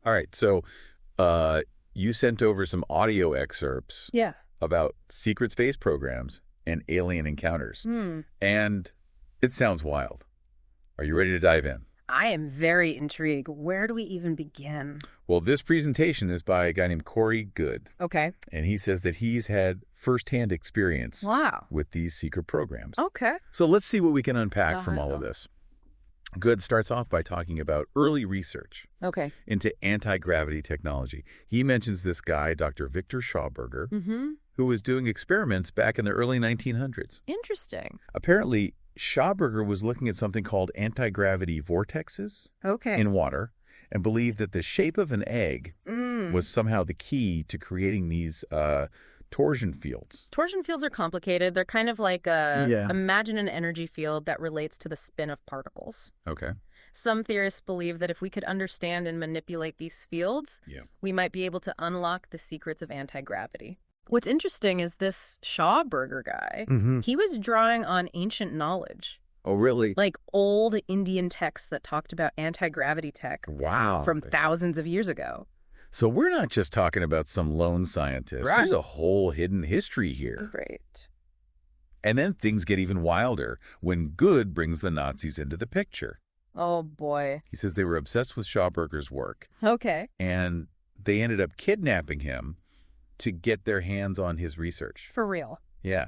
All right. So you sent over some audio excerpts Yeah. about secret space programs and alien encounters. Hmm. And it sounds wild. Are you ready to dive in? I am very intrigued. Where do we even begin? Well, this presentation is by a guy named Corey Goode, Okay. and he says that he's had firsthand experience Wow. with these secret programs. Okay. So let's see what we can unpack from all of Uh-huh. this. Goode starts off by talking about early research Okay. into anti-gravity technology. He mentions this guy, Dr. Victor Schauberger, Mm-hmm. who was doing experiments back in the early 1900s. Interesting. Apparently, Schauberger was looking at something called anti-gravity vortexes Okay. in water and believed that the shape of an egg was somehow the key to creating these torsion fields. Torsion fields are complicated. They're kind of like imagine an energy field that relates to the spin of particles. Okay. Some theorists believe that if we could understand and manipulate these fields, Yeah. we might be able to unlock the secrets of anti-gravity. What's interesting is this Schauberger guy, Mm-hmm. he was drawing on ancient knowledge, Oh, really? like old Indian texts that talked about anti-gravity tech Wow. from thousands of years ago. So we're not just talking about some lone scientist. Right. There's a whole hidden history here. Right. And then things get even wilder when Goode brings the Nazis into the picture. Oh, boy. He says they were obsessed with Schauberger's work, Okay. and they ended up kidnapping him to get their hands on his research. For real. Yeah.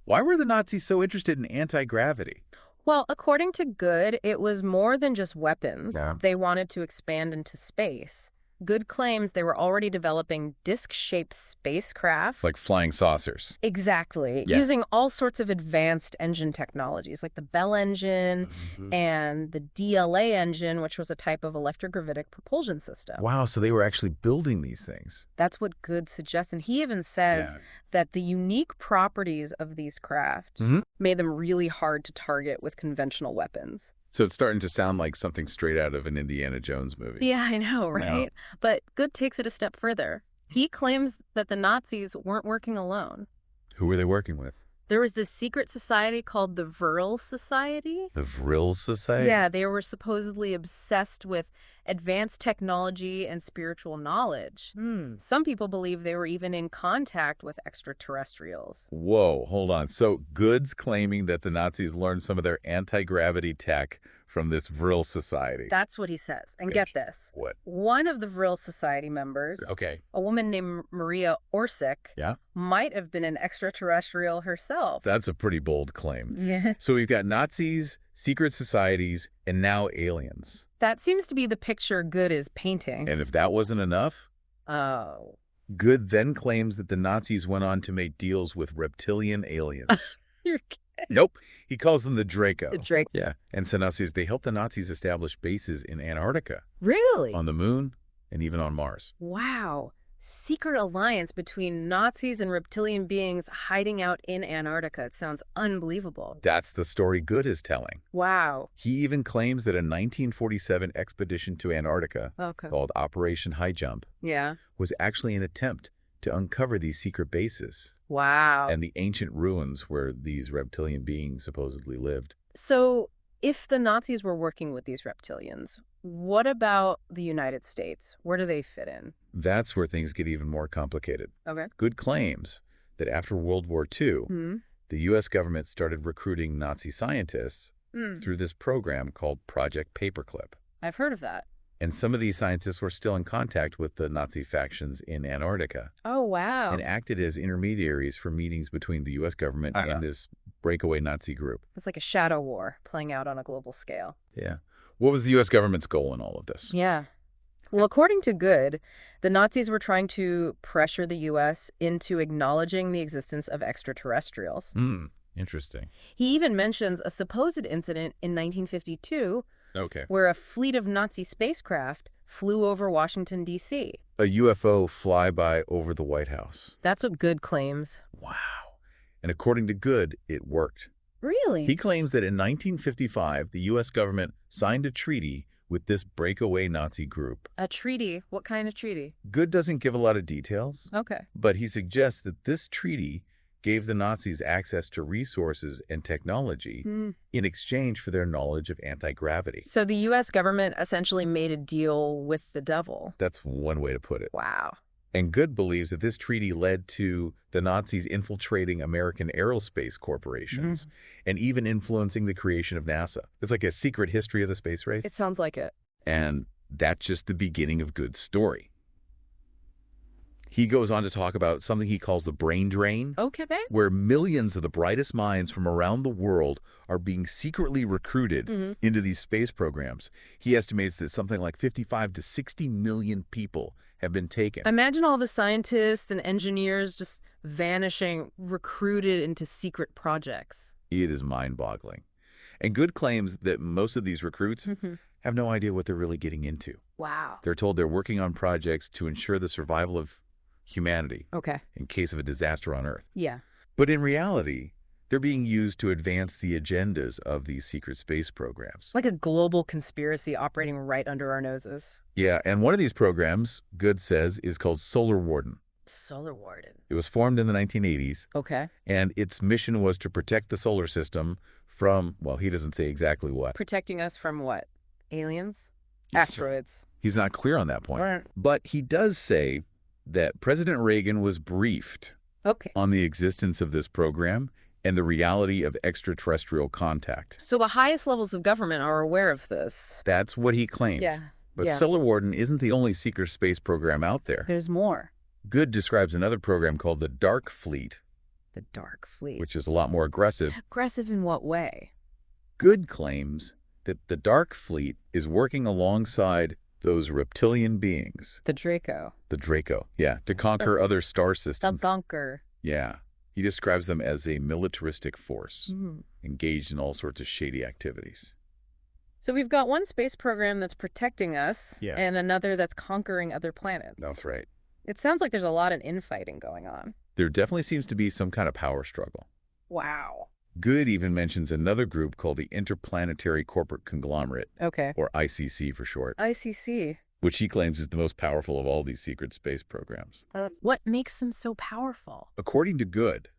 Why were the Nazis so interested in anti-gravity? Well, according to Goode, it was more than just weapons. Yeah. They wanted to expand into space. Goode claims they were already developing disc-shaped spacecraft. Like flying saucers. Exactly. Yeah. Using all sorts of advanced engine technologies, like the Bell engine and the DLA engine, which was a type of electrogravitic propulsion system. Wow, so they were actually building these things. That's what Goode suggests. And he even says that the unique properties of these craft Mhm. made them really hard to target with conventional weapons. So it's starting to sound like something straight out of an Indiana Jones movie. Yeah, I know, right? But Goode takes it a step further. He claims that the Nazis weren't working alone. Who were they working with? There was this secret society called the Vril Society. The Vril Society? Yeah, they were supposedly obsessed with advanced technology and spiritual knowledge. Some people believe they were even in contact with extraterrestrials. Whoa, hold on. So Goode's claiming that the Nazis learned some of their anti-gravity tech from this Vril Society. That's what he says. And get this. What? One of the Vril Society members, Okay. a woman named Maria Orsic, Yeah? might have been an extraterrestrial herself. That's a pretty bold claim. Yeah. So we've got Nazis, secret societies, and now aliens. That seems to be the picture Goode is painting. And if that wasn't enough, Oh. Goode then claims that the Nazis went on to make deals with reptilian aliens. You're Nope. He calls them the Draco. the Drake. Yeah. And Sanaa says they helped the Nazis establish bases in Antarctica, Really? on the moon, and even on Mars. Wow. Secret alliance between Nazis and reptilian beings hiding out in Antarctica. It sounds unbelievable. That's the story Goode is telling. Wow. He even claims that a 1947 expedition to Antarctica, Okay. called Operation High Jump, Yeah. was actually an attempt to uncover these secret bases Wow. and the ancient ruins where these reptilian beings supposedly lived. So, if the Nazis were working with these reptilians, what about the United States? Where do they fit in? That's where things get even more complicated. Okay. Goode claims that after World War II, Hmm. the U.S. government started recruiting Nazi scientists Mm. through this program called Project Paperclip. I've heard of that. And some of these scientists were still in contact with the Nazi factions in Antarctica Oh, wow. and acted as intermediaries for meetings between the U.S. government and this breakaway Nazi group. It's like a shadow war playing out on a global scale. Yeah. What was the U.S. government's goal in all of this? Yeah. Well, according to Goode, the Nazis were trying to pressure the U.S. into acknowledging the existence of extraterrestrials. Interesting. He even mentions a supposed incident in 1952 Okay. where a fleet of Nazi spacecraft flew over Washington, D.C. A UFO flyby over the White House. That's what Goode claims. Wow. And according to Goode, it worked. Really? He claims that in 1955, the U.S. government signed a treaty with this breakaway Nazi group. A treaty? What kind of treaty? Goode doesn't give a lot of details, Okay. but he suggests that this treaty gave the Nazis access to resources and technology in exchange for their knowledge of anti-gravity. So the U.S. government essentially made a deal with the devil. That's one way to put it. Wow. And Good believes that this treaty led to the Nazis infiltrating American aerospace corporations and even influencing the creation of NASA. It's like a secret history of the space race. It sounds like it. And that's just the beginning of Good's story. He goes on to talk about something he calls the brain drain, Okay. where millions of the brightest minds from around the world are being secretly recruited into these space programs. He estimates that something like 55 to 60 million people have been taken. Imagine all the scientists and engineers just vanishing, recruited into secret projects. It is mind-boggling. And Good claims that most of these recruits have no idea what they're really getting into. Wow. They're told they're working on projects to ensure the survival of humanity Okay. in case of a disaster on Earth. Yeah. But in reality, they're being used to advance the agendas of these secret space programs. Like a global conspiracy operating right under our noses. Yeah, and one of these programs, Good says, is called Solar Warden. Solar Warden. It was formed in the 1980s, Okay. and its mission was to protect the solar system from, well, he doesn't say exactly what. Protecting us from what? Aliens? Asteroids. He's not clear on that point. Right. But he does say that President Reagan was briefed Okay. on the existence of this program and the reality of extraterrestrial contact. So the highest levels of government are aware of this. That's what he claims. Yeah. But yeah. Solar Warden isn't the only secret space program out there. There's more. Good describes another program called the Dark Fleet, The Dark Fleet. which is a lot more aggressive. Aggressive in what way? Good claims that the Dark Fleet is working alongside those reptilian beings, The Draco. the Draco, to conquer other star The systems. bunker. Yeah. He describes them as a militaristic force, engaged in all sorts of shady activities. So we've got one space program that's protecting us Yeah. and another that's conquering other planets. That's right. It sounds like there's a lot of infighting going on. There definitely seems to be some kind of power struggle. Wow. Good even mentions another group called the Interplanetary Corporate Conglomerate, Okay. or ICC for short, ICC. which he claims is the most powerful of all these secret space programs. What makes them so powerful? According to Good,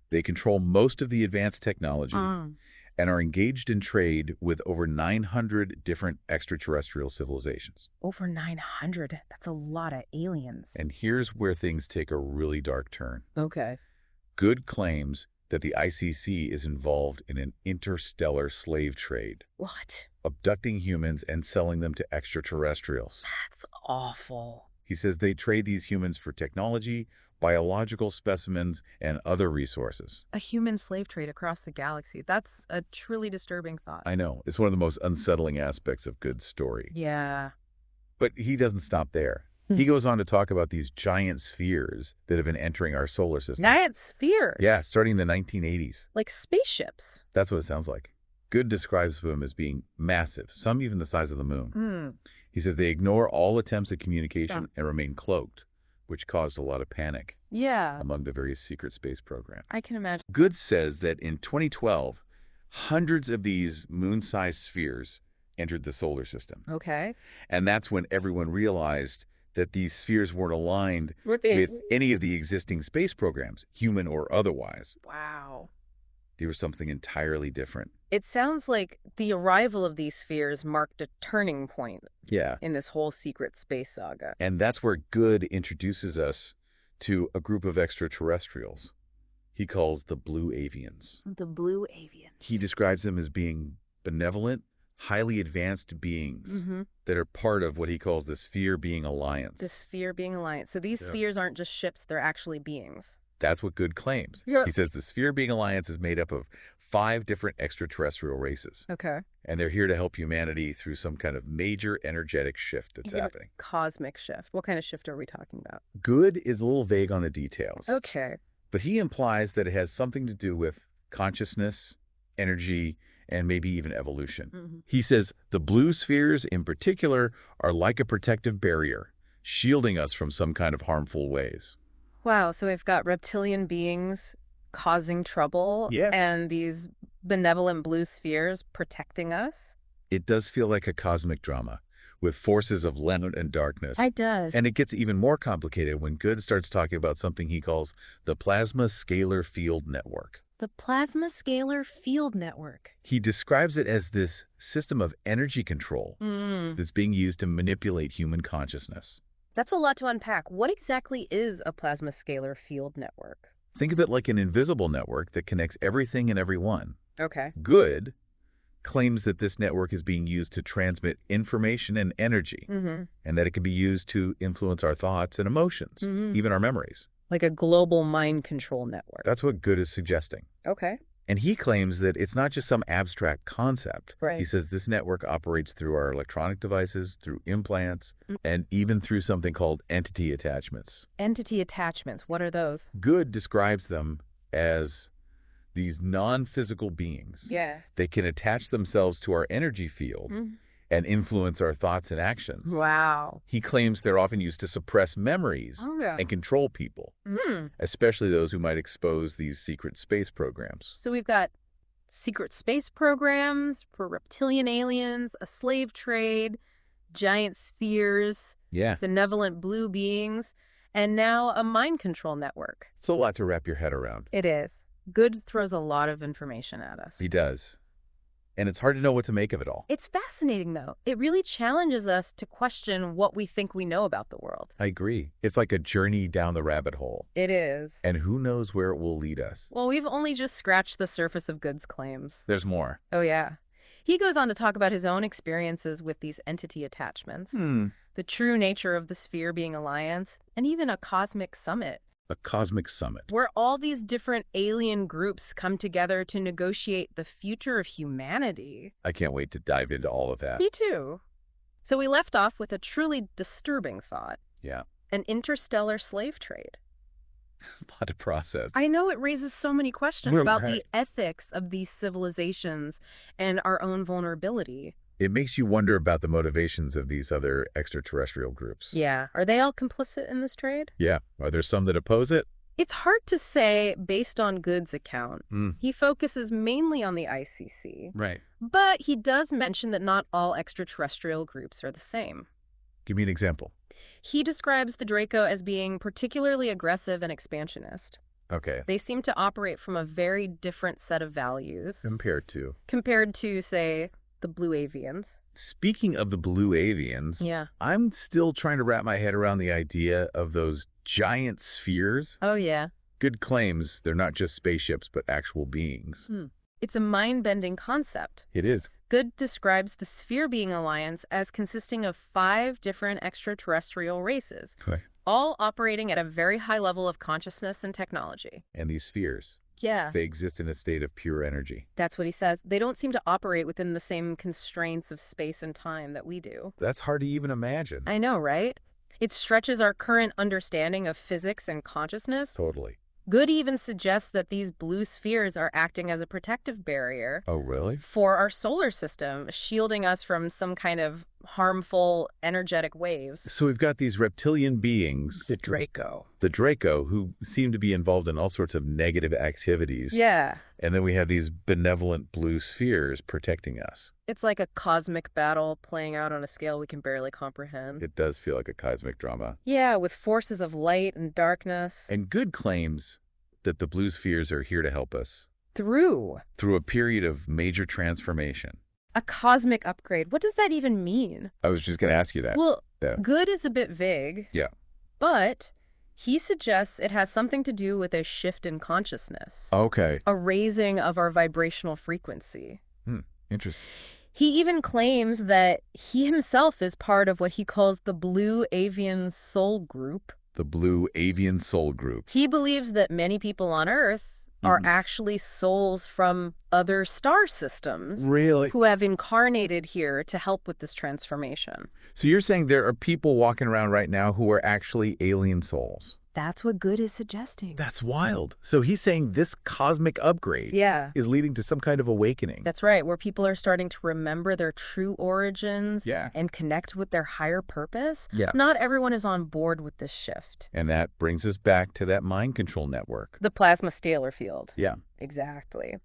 they control most of the advanced technology and are engaged in trade with over 900 different extraterrestrial civilizations. Over 900. That's a lot of aliens. And here's where things take a really dark turn. Okay. Good claims that the ICC is involved in an interstellar slave trade, What? abducting humans and selling them to extraterrestrials. That's awful. He says they trade these humans for technology, biological specimens, and other resources. A human slave trade across the galaxy. That's a truly disturbing thought. I know, it's one of the most unsettling aspects of Good's story. Yeah. But he doesn't stop there. He goes on to talk about these giant spheres that have been entering our solar system. Giant spheres. Yeah, starting in the 1980s. Like spaceships. That's what it sounds like. Good describes them as being massive, some even the size of the moon. He says they ignore all attempts at communication and remain cloaked, which caused a lot of panic Yeah. among the various secret space programs. I can imagine. Good says that in 2012, hundreds of these moon-sized spheres entered the solar system. Okay. And that's when everyone realized that these spheres weren't aligned With any of the existing space programs, human or otherwise. Wow. They were something entirely different. It sounds like the arrival of these spheres marked a turning point Yeah. in this whole secret space saga. And that's where Good introduces us to a group of extraterrestrials he calls the Blue Avians. The Blue Avians. He describes them as being benevolent, highly advanced beings that are part of what he calls the Sphere Being Alliance. The Sphere Being Alliance. So these Yeah. spheres aren't just ships, they're actually beings. That's what Good claims. Yeah. He says the Sphere Being Alliance is made up of 5 different extraterrestrial races, Okay. and they're here to help humanity through some kind of major energetic shift that's happening. Cosmic shift. What kind of shift are we talking about? Good is a little vague on the details, Okay. but he implies that it has something to do with consciousness, energy, and maybe even evolution. He says the blue spheres in particular are like a protective barrier, shielding us from some kind of harmful ways. Wow, so we've got reptilian beings causing trouble and these benevolent blue spheres protecting us? It does feel like a cosmic drama, with forces of light and darkness. It does. And it gets even more complicated when Good starts talking about something he calls the Plasma Scalar Field Network. The Plasma Scalar Field Network. He describes it as this system of energy control that's being used to manipulate human consciousness. That's a lot to unpack. What exactly is a Plasma Scalar Field Network? Think of it like an invisible network that connects everything and everyone. Okay. Good claims that this network is being used to transmit information and energy, and that it can be used to influence our thoughts and emotions, even our memories. Like a global mind control network. That's what Good is suggesting. Okay. And he claims that it's not just some abstract concept. Right. He says this network operates through our electronic devices, through implants, and even through something called entity attachments. Entity attachments, what are those? Good describes them as these non-physical beings. Yeah. They can attach themselves to our energy field and influence our thoughts and actions. Wow. He claims they're often used to suppress memories and control people, especially those who might expose these secret space programs. So we've got secret space programs for reptilian aliens, a slave trade, giant spheres, benevolent blue beings, and now a mind control network. It's a lot to wrap your head around. It is. Good throws a lot of information at us. He does. And it's hard to know what to make of it all. It's fascinating, though. It really challenges us to question what we think we know about the world. I agree. It's like a journey down the rabbit hole. It is. And who knows where it will lead us. Well, we've only just scratched the surface of Good's claims. There's more. Oh, yeah. He goes on to talk about his own experiences with these entity attachments, the true nature of the sphere being alliance, and even a cosmic summit. A cosmic summit. Where all these different alien groups come together to negotiate the future of humanity. I can't wait to dive into all of that. Me too. So we left off with a truly disturbing thought. Yeah. An interstellar slave trade. A lot to process. I know, it raises so many questions about the ethics of these civilizations and our own vulnerability. It makes you wonder about the motivations of these other extraterrestrial groups. Yeah. Are they all complicit in this trade? Yeah. Are there some that oppose it? It's hard to say based on Good's account. He focuses mainly on the ICC. Right. But he does mention that not all extraterrestrial groups are the same. Give me an example. He describes the Draco as being particularly aggressive and expansionist. Okay. They seem to operate from a very different set of values. Compared to, say, the Blue Avians. Speaking of the Blue Avians, I'm still trying to wrap my head around the idea of those giant spheres. Oh, yeah. Good claims they're not just spaceships, but actual beings. It's a mind-bending concept. It is. Good describes the Sphere Being Alliance as consisting of 5 different extraterrestrial races, all operating at a very high level of consciousness and technology. And these spheres, they exist in a state of pure energy. That's what he says. They don't seem to operate within the same constraints of space and time that we do. That's hard to even imagine. I know, right? It stretches our current understanding of physics and consciousness. Totally. Good even suggests that these blue spheres are acting as a protective barrier. Oh, really? For our solar system, shielding us from some kind of harmful energetic waves. So we've got these reptilian beings. The Draco. The Draco, who seem to be involved in all sorts of negative activities. Yeah. And then we have these benevolent blue spheres protecting us. It's like a cosmic battle playing out on a scale we can barely comprehend. It does feel like a cosmic drama. Yeah, with forces of light and darkness. And Good claims that the blue spheres are here to help us. Through a period of major transformation. A cosmic upgrade. What does that even mean? I was just going to ask you that. Well, Good is a bit vague. Yeah. But he suggests it has something to do with a shift in consciousness. Okay. A raising of our vibrational frequency. Interesting. He even claims that he himself is part of what he calls the Blue Avian Soul Group. The Blue Avian Soul Group. He believes that many people on Earth are actually souls from other star systems. Really? Who have incarnated here to help with this transformation. So you're saying there are people walking around right now who are actually alien souls? That's what Good is suggesting. That's wild. So he's saying this cosmic upgrade is leading to some kind of awakening. That's right, where people are starting to remember their true origins and connect with their higher purpose. Yeah. Not everyone is on board with this shift. And that brings us back to that mind control network. The plasma scalar field. Yeah. Exactly.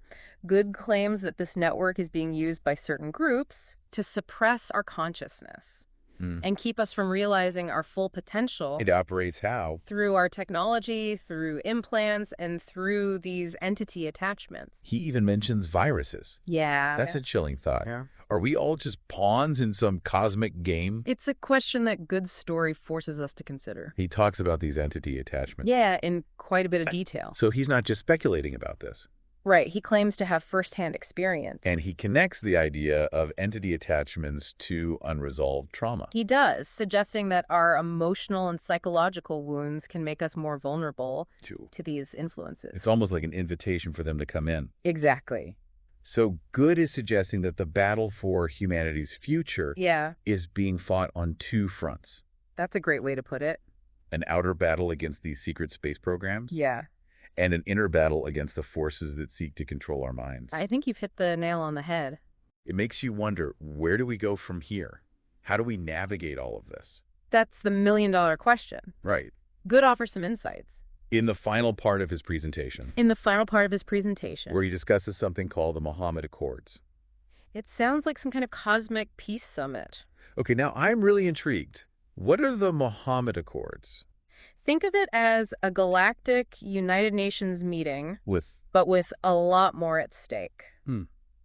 Good claims that this network is being used by certain groups to suppress our consciousness. and keep us from realizing our full potential. It operates how? Through our technology, through implants, and through these entity attachments. He even mentions viruses. Yeah. That's a chilling thought. Yeah. Are we all just pawns in some cosmic game? It's a question that Good's story forces us to consider. He talks about these entity attachments. Yeah, in quite a bit of detail. So he's not just speculating about this. Right, he claims to have firsthand experience. And he connects the idea of entity attachments to unresolved trauma. He does, suggesting that our emotional and psychological wounds can make us more vulnerable to these influences. It's almost like an invitation for them to come in. Exactly. So Good is suggesting that the battle for humanity's future is being fought on two fronts. That's a great way to put it. An outer battle against these secret space programs. Yeah. And an inner battle against the forces that seek to control our minds. I think you've hit the nail on the head. It makes you wonder, where do we go from here? How do we navigate all of this? That's the million-dollar question. Right. Good offers some insights. In the final part of his presentation. Where he discusses something called the Muhammad Accords. It sounds like some kind of cosmic peace summit. Okay, now I'm really intrigued. What are the Muhammad Accords? Think of it as a galactic United Nations meeting, but with a lot more at stake.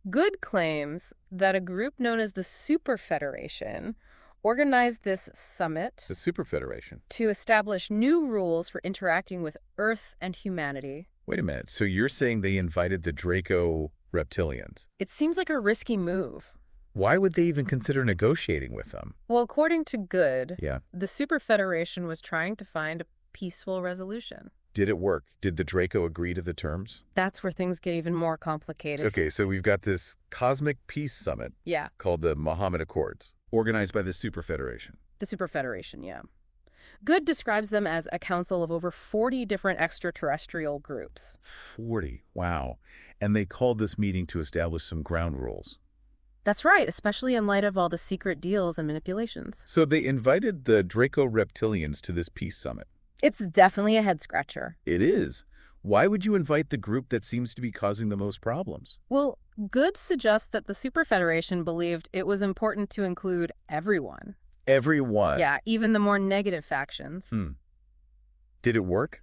Good claims that a group known as the Super Federation organized this summit. The Super Federation? To establish new rules for interacting with Earth and humanity. Wait a minute. So you're saying they invited the Draco reptilians? It seems like a risky move. Why would they even consider negotiating with them? Well, according to Good, yeah, the Super Federation was trying to find a peaceful resolution. Did it work? Did the Draco agree to the terms? That's where things get even more complicated. Okay, so we've got this cosmic peace summit called the Muhammad Accords, organized by the Super Federation. The Super Federation, yeah. Good describes them as a council of over 40 different extraterrestrial groups. 40? Wow. And they called this meeting to establish some ground rules. That's right, especially in light of all the secret deals and manipulations. So they invited the Draco reptilians to this peace summit. It's definitely a head-scratcher. It is. Why would you invite the group that seems to be causing the most problems? Well, Good suggests that the Super Federation believed it was important to include everyone. Everyone? Yeah, even the more negative factions. Did it work?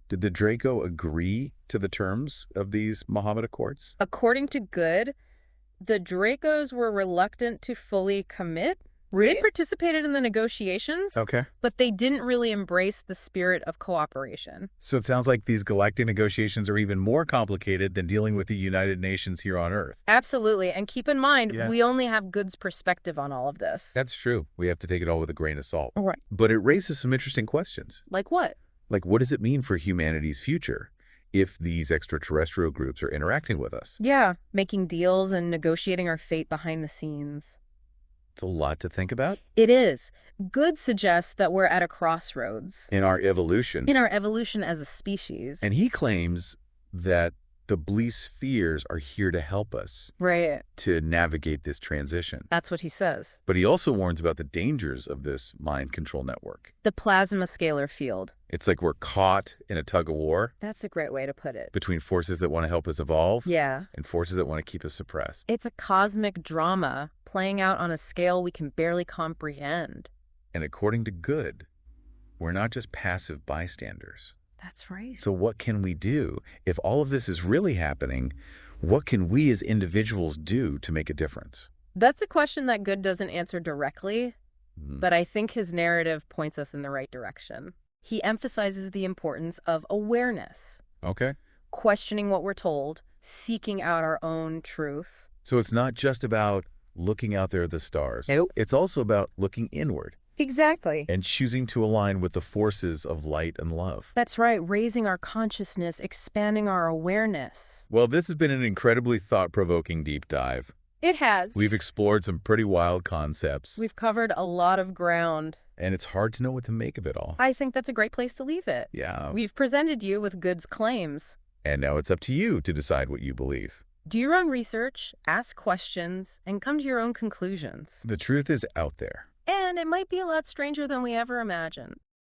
Did the Draco agree to the terms of these Muhammad Accords? According to Good, the Dracos were reluctant to fully commit. Really? They participated in the negotiations, but they didn't really embrace the spirit of cooperation. So it sounds like these galactic negotiations are even more complicated than dealing with the United Nations here on Earth. Absolutely. And keep in mind, we only have Good's perspective on all of this. That's true. We have to take it all with a grain of salt. Right. But it raises some interesting questions. Like what? Like, what does it mean for humanity's future if these extraterrestrial groups are interacting with us? Yeah, making deals and negotiating our fate behind the scenes. It's a lot to think about. It is. Good suggests that we're at a crossroads. In our evolution. In our evolution as a species. And he claims that the Blue Spheres are here to help us. Right. To navigate this transition. That's what he says. But he also warns about the dangers of this mind control network. The plasma scalar field. It's like we're caught in a tug of war. That's a great way to put it. Between forces that want to help us evolve. Yeah. And forces that want to keep us suppressed. It's a cosmic drama playing out on a scale we can barely comprehend. And according to Good, we're not just passive bystanders. That's right. So what can we do? If all of this is really happening, what can we as individuals do to make a difference? That's a question that Good doesn't answer directly, but I think his narrative points us in the right direction. He emphasizes the importance of awareness. Okay. Questioning what we're told, seeking out our own truth. So it's not just about looking out there at the stars. Nope. It's also about looking inward. Exactly. And choosing to align with the forces of light and love. That's right. Raising our consciousness, expanding our awareness. Well, this has been an incredibly thought-provoking deep dive. It has. We've explored some pretty wild concepts. We've covered a lot of ground. And it's hard to know what to make of it all. I think that's a great place to leave it. Yeah. We've presented you with Good's claims. And now it's up to you to decide what you believe. Do your own research, ask questions, and come to your own conclusions. The truth is out there. And it might be a lot stranger than we ever imagined.